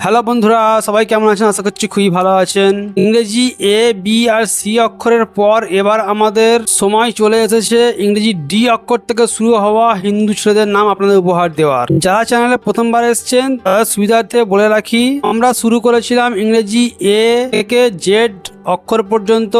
Hello বন্ধুরা, সবাই কেমন আছেন? আশা করছি খুবই ভালো আছেন। ইংরেজি এ বি আর সি অক্ষরের পর এবার আমাদের সময় চলে এসেছে ইংরেজি ডি অক্ষর থেকে শুরু হওয়া হিন্দু ছেলেদের নাম আপনাদের উপহার দেওয়ার। যারা চ্যানেলে প্রথমবার এসেছেন তাদের সুবিধার্থে বলে রাখি, আমরা শুরু করেছিলাম ইংরেজি এ থেকে জেড অক্ষর পর্যন্ত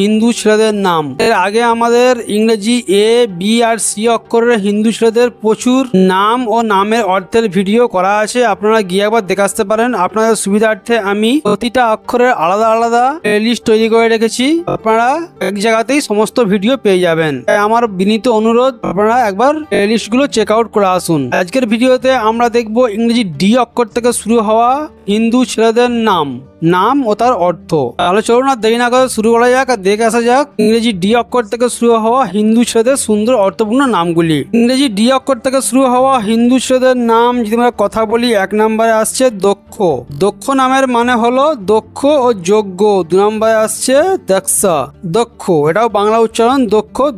হিন্দু ছেলেদের নাম। এর আগে আমাদের ইংরেজি এ বি আর সি অক্ষরের হিন্দু ছেলেদের প্রচুর নাম ও নামের অর্থের ভিডিও করা আছে, আপনারা গিয়ে একবার দেখে আসতে পারেন। আপনাদের সুবিধার্থে আমি প্রতিটা অক্ষরের আলাদা আলাদা লিস্ট তৈরি করে রেখেছি, আপনারা এক জায়গাতেই সমস্ত ভিডিও পেয়ে যাবেন। তাই আমার বিনীত অনুরোধ, আপনারা একবার লিস্টগুলো চেক আউট করে আসুন। আজকের ভিডিওতে আমরা দেখব ইংরেজি ডি অক্ষর থেকে শুরু হওয়া হিন্দু ছেলেদের নাম ও তার অর্থ। তাহলে চলুন আর দেরি না করে শুরু করা যাক আর দেখে আসা যাক ইংরেজি ডি অক্ষর থেকে শুরু হওয়া হিন্দু ছেলেদের সুন্দর অর্থপূর্ণ নামগুলি। ইংরেজি ডি অক্ষর থেকে শুরু হওয়া হিন্দু ছেলেদের নাম যদি আমরা কথা বলি, 1 নম্বরে আসছে দক্ষ। দক্ষ নামের মানে হলো দক্ষ ও যোগ্য। 2 নম্বরে আসছে দক্ষ। দক্ষ এটাও বাংলা উচ্চারণ।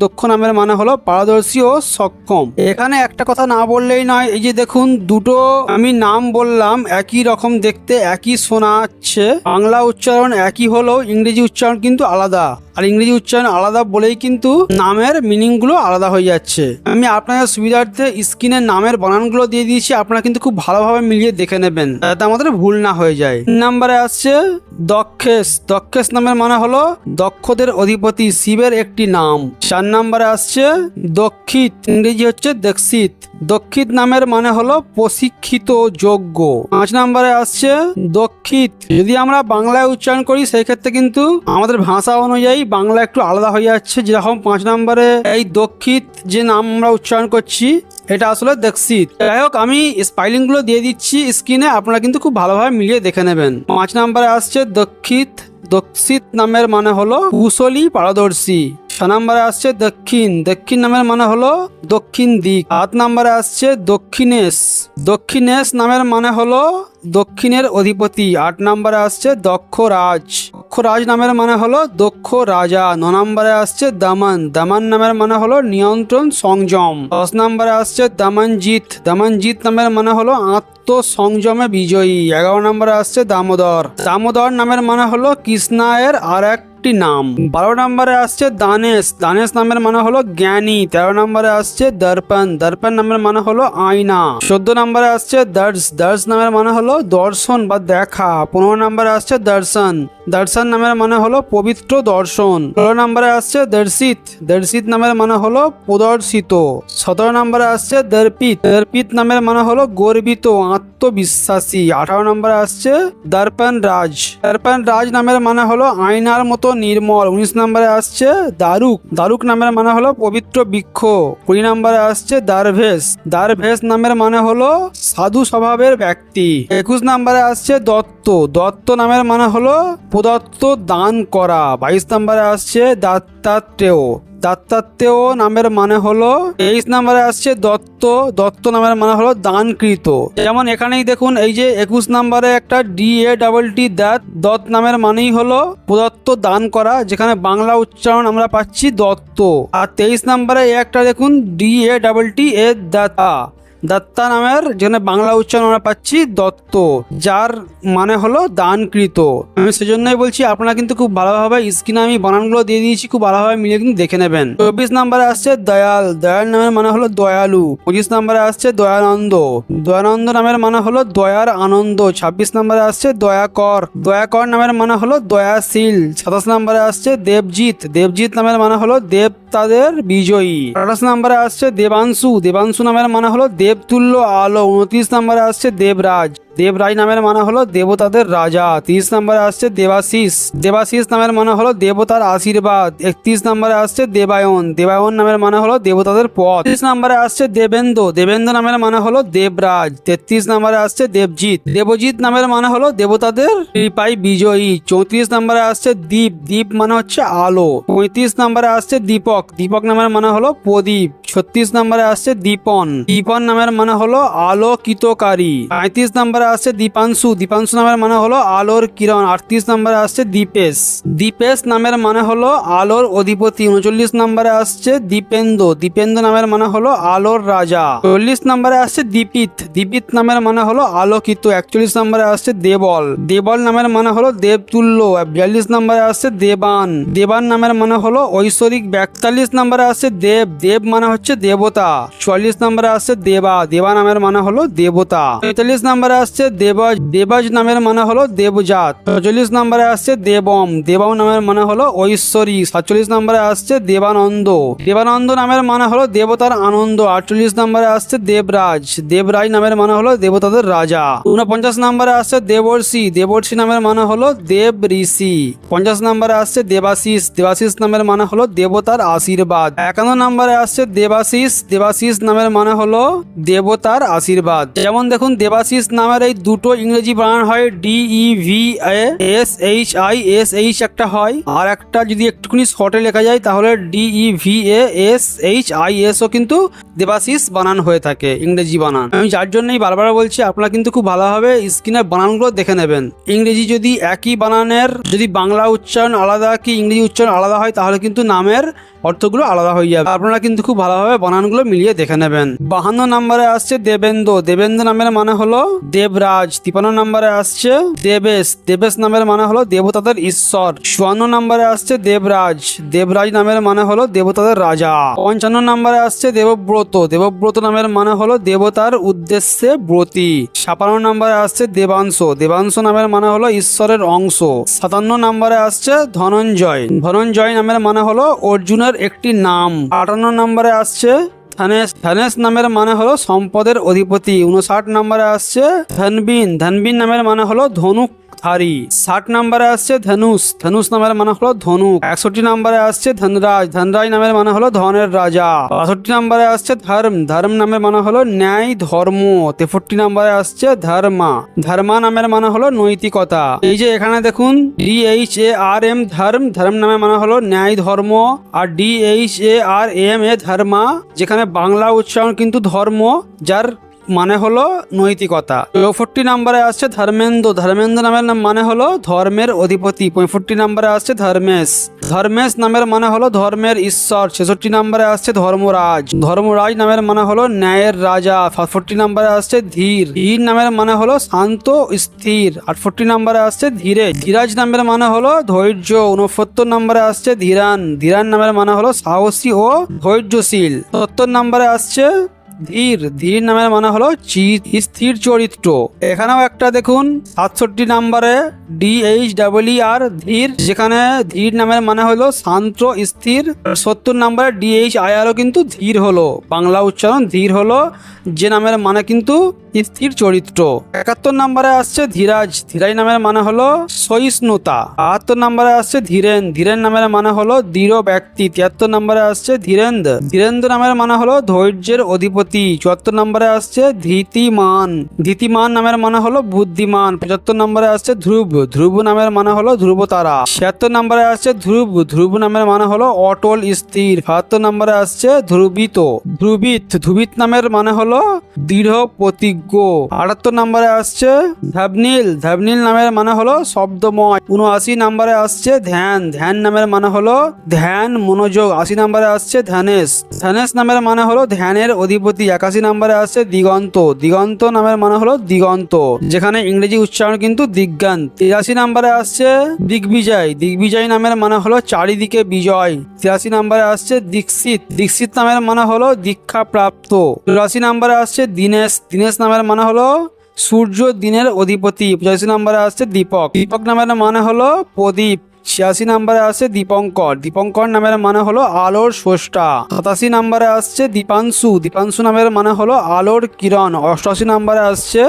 দক্ষ নামের মানে হলো পারদর্শী ও সক্ষম। এখানে একটা কথা না বললেই নয়, এই যে দেখুন দুটো আমি নাম বললাম, একই রকম দেখতে, একই শোনাচ্ছে, বাংলা উচ্চারণ একই হলো ইংরেজি উচ্চারণ কিন্তু আলাদা। আর ইংরেজি উচ্চারণ আলাদা বলেই কিন্তু নামের মিনিং গুলো আলাদা হয়ে যাচ্ছে। আমি আপনাদের সুবিধার্থে স্ক্রিনের নামের বানানগুলো দিয়ে দিয়েছি, আপনারা কিন্তু খুব ভালোভাবে মিলিয়ে দেখে নেবেন যাতে আমাদের ভুল না হয়ে যায়। 3 নম্বরে আসছে দক্ষেশ। দক্ষেশ নামের মানে হলো দক্ষদের অধিপতি, শিবের একটি নাম। 4 নম্বরে আসছে দক্ষিত, ইংরেজি হচ্ছে দক্ষিত। দক্ষিত নামের মানে হলো প্রশিক্ষিত, যোগ্য। 5 নম্বরে আসছে দক্ষিত। যদি আমরা বাংলায় উচ্চারণ করি সেই ক্ষেত্রে কিন্তু আমাদের ভাষা অনুযায়ী বাংলা একটু আলাদা হয়ে যাচ্ছে। যেরকম 5 নম্বরে এই দক্ষিত যে নাম আমরা উচ্চারণ করছি, এটা আসলে দক্ষিত। যাই হোক, আমি স্পেলিং গুলো দিয়ে দিচ্ছি স্ক্রিনে, আপনারা কিন্তু খুব ভালোভাবে মিলিয়ে দেখে নেবেন। 5 নম্বরে আসছে দক্ষিত। দক্ষিত নামের মানে হলো কুশলী, পারদর্শী। 6 নম্বরে আসছে দক্ষিণ। দক্ষিণ নামের মানে হলো দক্ষিণ দিক। 7 নম্বরে আসছে দক্ষিণেশ। দক্ষিণেশ নামের মানে হলো দক্ষিণের অধিপতি। 8 নম্বরে আসছে দক্ষরাজ। দক্ষরাজ নামের মানে হলো দক্ষ রাজা। 9 নম্বরে আসছে দামান। দামান নামের মানে হলো নিয়ন্ত্রণ, সংযম। 10 নম্বরে আসছে দামানজিৎ। দামানজিৎ নামের মানে হলো আত্মসংযমে বিজয়ী। 11 নম্বরে আসছে দামোদর। দামোদর নামের মানে হলো কৃষ্ণায়ের আর একটি নাম। 12 নম্বরে আসছে দানেশ। দানেশ নামের মানে হলো জ্ঞানী। 13 নম্বরে আসছে দর্পণ। দর্পণ নামের মানে হলো আয়না। 14 নম্বরে আসছে দর্শ। দর্শ নামের মানে হলো দর্শন বা দেখা। 15 নম্বরে আসছে দর্শন। দর্শন নামের মানে হলো পবিত্র দর্শন। 16 নম্বরে আসছে দর্শিত। দর্শিত নামের মানে হলো প্রদর্শিত। 17 নম্বরে আসছে দর্পিত। দর্পিত নামের মানে হলো গর্বিত, আত্মবিশ্বাসী। 18 নম্বরে আসছে দর্পণ রাজ। দর্পণ রাজ নামের মানে হলো আয়নার মতো নির্মল। 19 নম্বরে আসছে দারুক। দারুক নামের মানে হলো পবিত্র বৃক্ষ। 20 নম্বরে আসছে দারভেশ। দারভেশ নামের মানে হলো সাধু স্বভাবের ব্যক্তি। 21 নম্বরে আসছে দত্ত। দত্ত নামের মানে হলো প্রদত্ত, দান করা। 22 নম্বরে আসছে দত্তাত্রেয়। দত্তাত্রেয় নামের মানে হলো 23 নম্বরে আসছে দত্ত। দত্ত নামের মানে হলো দানকৃত। যেমন এখানেই দেখুন, এই যে 21 নম্বরে একটা DATT দত্ত নামের মানেই হলো প্রদত্ত, দান করা, যেখানে বাংলা উচ্চারণ আমরা পাচ্ছি দত্ত। আর 23 নম্বরে একটা দেখুন DATT দত্তা। দত্তা নামের যেখানে বাংলা উচ্চারণ আমরা পাচ্ছি দত্ত, যার মানে হলো দানকৃত। আমি সেজন্যই বলছি আপনারা কিন্তু খুব ভালোভাবে স্ক্রিনে আমি বানানগুলো দিয়ে দিয়েছি, খুব ভালোভাবে মিলিয়ে কিন্তু দেখে নেবেন। 24 নম্বরে আসছে দয়াল। দয়াল নামের মানে হলো দয়ালু। 25 নম্বরে আসছে দয়ানন্দ। দয়ানন্দ নামের মানে হলো দয়ার আনন্দ। 26 নম্বরে আসছে দয়াকর। দয়াকর নামের মানে হলো দয়াশীল। 27 নম্বরে আসছে দেবজিৎ। দেবজিৎ নামের মানে হলো দেবতাদের বিজয়ী। 28 নম্বরে আসছে দেবাংশু। দেবাংশু নামের মানে হলো দেবতুল্য আলো। 29 নম্বরে আসছে দেবরাজ। দেবরাজ নামের মানে হলো দেবতাদের রাজা। 30 নম্বরে আসছে দেবাশিস। দেবাশিস নামের মানে হলো দেবতার আশীর্বাদ। 31 নম্বরে আসছে দেবায়ন। দেবায়ন নামের মানে হলো দেবতাদের পথ। 33 নম্বরে আসছে দেবেন্দ্র। দেবেন্দ্র নামের মানে হলো দেবরাজ। 33 নম্বরে আসছে দেবজিৎ। দেবজিৎ নামের মানে হলো দেবতাদের কৃপায় বিজয়ী। 34 নম্বরে আসছে দীপ। দীপ মানে হচ্ছে আলো। 35 নম্বরে আসছে দীপক। দীপক নামের মানে হলো প্রদীপ। 36 নম্বরে আসছে দীপন। দীপন নামের মানে হলো আলোকিতকারী। 35 নম্বরে আসছে দীপাংশু, দীপাংশু নামের মানে হলো আলোর কিরণ। 38 নম্বরে আসছে দীপেশ, দীপেশ নামের মানে হলো আলোর অধিপতি। 39 নম্বরে আসছে দীপেন্দ্র, দীপেন্দ্র নামের মানে হলো আলোর রাজা। 40 নম্বরে আসছে দীপিত, দীপিত নামের মানে হলো আলোকিত। 41 নম্বরে আসছে দেবল, দেবল নামের মানে হলো দেবতুল্য। 42 নম্বরে আসছে দেবান, দেবান নামের মানে হলো ঐশ্বরিক ব্যক্তি। 41 নম্বরে আসছে দেব, দেব মানে হচ্ছে দেবতা। 44 নম্বরে আসছে দেবা, দেবা নামের মানে হলো দেবতা। 43 নম্বরে আসছে দেবজ, দেবজ নামের মানে হলো দেবজাত। 44 নম্বরে আসছে দেবম, দেবম নামের মানে হলো ঐশ্বরিক। 47 নম্বরে আসছে দেবানন্দ, দেবানন্দ নামের মানে হলো দেবতার আনন্দ। 48 নম্বরে আসছে দেবরাজ, দেবরাজ নামের মানে হলো দেবতাদের রাজা। 49 নম্বরে আসছে দেবর্ষি, দেবর্ষি নামের মানে হলো দেব ঋষি। 50 নম্বরে আসছে দেবাশিস, দেবাশিস নামের মানে হলো দেবতার আশীর্বাদ। 51 নম্বরে আসছে দেবাশিস, দেবাশিস নামের মানে হলো দেবতার আশীর্বাদ। যেমন দেখুন দেবাশিস নামের এই দুটো ইংরেজি বানান হয় DEVASHISH একটা হয়, আর একটা যদি একটুখানি শর্টে লেখা যায় তাহলে DEVASHIS ও কিন্তু দেবাশিস বানান হয়ে থাকে, ইংরেজি বানান। আমি যার জন্যই বারবার বলছি আপনারা কিন্তু খুব ভালোভাবে স্ক্রিনের বানানগুলো দেখে নেবেন। ইংরেজি যদি একই বানানের যদি বাংলা উচ্চারণ আলাদা কি ইংরেজি উচ্চারণ আলাদা হয় তাহলে কিন্তু নামের অর্থগুলো আলাদা হয়ে যাবে। আপনারা কিন্তু খুব ভালোভাবে বানানগুলো মিলিয়ে দেখে নেবেন। 52 নম্বরে আসছে দেবেন্দ্র, দেবেন্দ্র নামের মানে হলো দেবরাজ। 53 নম্বরে আসছে দেবেশ, দেবেশ নামের মানে হলো দেবতাদের ঈশ্বর। 54 নম্বরে আসছে দেবরাজ, দেবরাজ নামের মানে হলো দেবতাদের রাজা। 55 নম্বরে আসছে দেবব্রত, দেবব্রত নামের মানে হলো দেবতার উদ্দেশ্যে ব্রতী। 56 নম্বরে আসছে দেবাংশ, দেবাংশ নামের মানে হলো ঈশ্বরের অংশ। 57 নম্বরে আসছে ধনঞ্জয়, ধনঞ্জয় নামের মানে হলো অর্জুনের একটি নাম। 58 নম্বরে আসছে ধনেশ, ধনেশ নামের মানে হলো সম্পদের অধিপতি। 59 নম্বরে আসছে ধনবিন, ধনবিন নামের মানে হলো ধনুক ধারী। 60 নম্বরে আসছে ধনুষ, ধনুষ নামের মানে হলো ধনুক। 61 নম্বরে আসছে ধনরাজ, ধনরাজ নামের মানে হলো ধনের রাজা। 62 নম্বরে আসছে ধর্ম, ধর্ম নামের মানে হলো ন্যায় ধর্ম। 63 নম্বরে আসছে ধর্মা, ধর্মা নামের মানে হলো নৈতিকতা। এই যে এখানে দেখুন DHARM ধর্ম, ধর্ম নামের মানে হলো ন্যায় ধর্ম, আর DHARMA ধর্মা, যেখানে বাংলা উচ্চারণ কিন্তু ধর্ম, যার মানে হলো নৈতিকতা। 64 নম্বরে আসছে ধর্মেন্দ্র, ধর্মেন্দ্র নামের মানে হলো ধর্মের অধিপতি। 65 নম্বরে আসছে ধর্মেশ, ধর্মেশ নামের মানে হলো ধর্মের ঈশ্বর। 66 নম্বরে আসছে ধর্মরাজ, ধর্মরাজ নামের মানে হলো ন্যায়ের রাজা। 67 নম্বরে আসছে ধীর, ধীর নামের মানে হলো শান্ত স্থির। 68 নম্বরে আসছে ধীরে, ধীরাজ নামের মানে হলো ধৈর্য। 69 নম্বরে আসছে ধীরান, ধীরান নামের মানে হলো সাহসী ও ধৈর্যশীল। 70 নম্বরে আসছে ধীর, ধীর নামের মানে হলো স্থির চরিত্র। এখানেও একটা দেখুন 67 নম্বরে DHER ধীর, যেখানে ধীর নামের মানে হলো শান্ত স্থির। 70 নম্বরে DHIR ও কিন্তু ধীর হলো, বাংলা উচ্চারণ ধীর হলো, যে নামের মানে কিন্তু স্থির চরিত্র। 71 নম্বরে আসছে ধীরাজ, ধীরাজ নামের মানে হলো সহিষ্ণুতা। 72 নম্বরে আসছে ধীরেন, ধীরেন নামের মানে হলো দৃঢ় ব্যক্তি। 73 নম্বরে আসছে ধীরেন্দ্র, ধীরেন্দ্র নামের মানে হলো ধৈর্যের অধিপতি। 74 নম্বরে আসছে ধীতিমান, ধীতিমান নামের মানে হলো বুদ্ধিমান। 75 নম্বরে আসছে ধ্রুব, ধ্রুব নামের মানে হলো ধ্রুব তারা। 76 নম্বরে আসছে ধ্রুব, ধ্রুব নামের মানে হলো অটল স্থির। 72 নম্বরে আসছে ধ্রুবিত, ধ্রুবিত, ধ্রুবিত নামের মানে হলো দৃঢ় প্রতিজ্ঞ। 78 নম্বরে আসছে ধ্যাবনীল, ধ্যাবনীল নামের মানে হলো শব্দময়। 79 নম্বরে আসছে ধ্যান, ধ্যান নামের মানে হলো ধ্যান মনোযোগ। 80 নম্বরে আসছে ধ্যানেশ, ধ্যানেশ নামের মানে হলো ধ্যানের অধিপতি। 81 নম্বরে আসছে দিগন্ত, দিগন্ত নামের মানে হলো দিগন্ত, যেখানে ইংরেজি উচ্চারণ কিন্তু দিগ্গান্ত। 83 নম্বরে আসছে দিগ্বিজয়, দিগ্বিজয় নামের মানে হলো চারিদিকে বিজয়। 83 নম্বরে আসছে দীক্ষিত, দীক্ষিত নামের মানে হলো দীক্ষা প্রাপ্ত। 84 নম্বরে আসছে দীনেশ, দীনেশ নামের মানে হলো সূর্য দিনের অধিপতি। 85 নম্বরে আসছে দীপক, দীপক নামের মানে হলো প্রদীপ। 86 নম্বরে আসছে দীপঙ্কর, দীপঙ্কর নামের মানে হলো আলোর স্রষ্টা। 87 নম্বরে আসছে দীপাংশু, দীপাংশু নামের মানে হলো আলোর কিরণ। 88 নম্বরে আসছে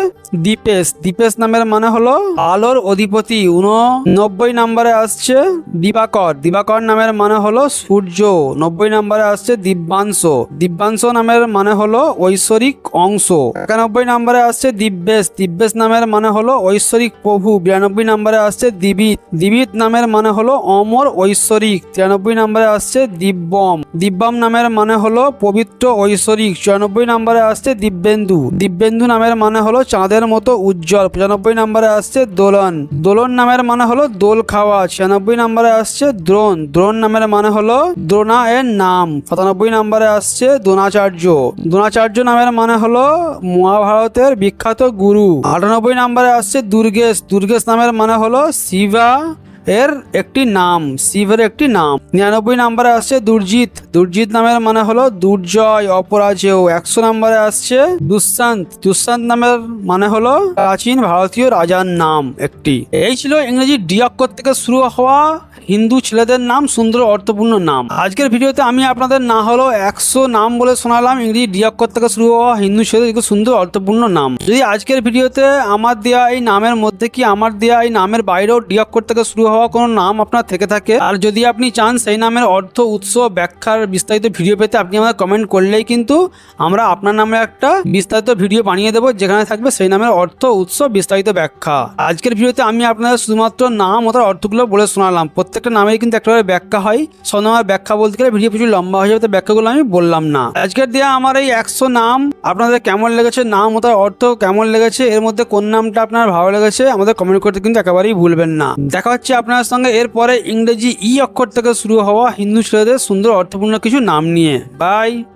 দীপেশ, দীপেশ নামের মানে হলো আলোর অধিপতি। 89 নম্বরে আসছে দিবাকর, দিবাকর নামের মানে হলো সূর্য। 90 নম্বরে আসছে দিব্যাংশ, দিব্যাংশ নামের মানে হলো ঐশ্বরিক অংশ। 91 নম্বরে আসছে দিব্যেশ, দিব্যেশ নামের মানে হলো ঐশ্বরিক প্রভু। 92 নম্বরে আসছে দিবিত, দিবিত নামের মানে হলো অমর ঐশ্বরিক। 93 নম্বরে আসছে দিব্যম। দিব্যম নামের মানে হলো পবিত্র ঐশ্বরিক। 94 নম্বরে আসছে দিব্যেন্দু। দিব্যেন্দু নামের মানে হলো চাঁদের মতো উজ্জ্বল। 95 নম্বরে আসছে দোলন। দোলন নামের মানে হলো দোল খাওয়া। 96 নম্বরে আসছে দ্রোণ। দ্রোণ নামের মানে হলো দ্রোণা এর নাম। 97 নম্বরে আসছে দ্রোণাচার্য। দ্রোণাচার্য নামের মানে হলো মহাভারতের বিখ্যাত গুরু। 98 নম্বরে আসছে দুর্গেশ। দুর্গেশ নামের মানে হলো শিবা এর একটি নাম, শিবের একটি নাম। 99 নম্বরে আসছে দুর্জিত। দুর্জিত নামের মানে হলো দুর্জয়, অপরাজেয়। 100 নম্বরে আসছে দুষ্যন্ত। দুষ্যন্ত নামের মানে হলো প্রাচীন ভারতীয় রাজার নাম একটি। এই ছিল ইংরেজি ডি অক্ষর থেকে শুরু হওয়া হিন্দু ছেলেদের নাম, সুন্দর অর্থপূর্ণ নাম। আজকের ভিডিওতে আমি আপনাদের না হলো 100 নাম বলে শোনালাম ইংরেজি ডি অক্ষর থেকে শুরু হওয়া হিন্দু ছেলেদের সুন্দর অর্থপূর্ণ নাম। যদি আজকের ভিডিওতে আমার দেওয়া এই নামের মধ্যে কি আমার দেওয়া এই নামের বাইরেও ডি অক্ষর থেকে শুরু হওয়া কোনো নাম আপনার থেকে থাকে, আর যদি আপনি চান সেই নামের অর্থ, উৎস, ব্যাখ্যার বিস্তারিত ভিডিও পেতে, আপনি আমাদের কমেন্ট করলেই কিন্তু আমরা আপনার নামে একটা বিস্তারিত ভিডিও বানিয়ে দেবো, যেখানে থাকবে সেই নামের অর্থ, উৎস, বিস্তারিত ব্যাখ্যা। আজকের ভিডিওতে আমি আপনাদের শুধুমাত্র নাম ও তার অর্থগুলো বলে শোনালাম। প্রত্যেকটা নামেই কিন্তু একটা করে ব্যাখ্যা হয়। সব নামের ব্যাখ্যা বলতে গেলে ভিডিও প্রচুর লম্বা হয়ে যাবে, তো ব্যাখ্যাগুলো আমি বললাম না। আজকের দেওয়া আমার এই 100 নাম আপনাদের কেমন লেগেছে, নাম ও তার অর্থ কেমন লেগেছে, এর মধ্যে কোন নামটা আপনার ভালো লেগেছে আমাদের কমেন্ট করতে কিন্তু একেবারেই ভুলবেন না। দেখা হচ্ছে আপনার সঙ্গে এরপরে ইংরেজি ই অক্ষর থেকে শুরু হওয়া হিন্দু ছেলেদের সুন্দর অর্থপূর্ণ কিছু নাম নিয়ে। বাই।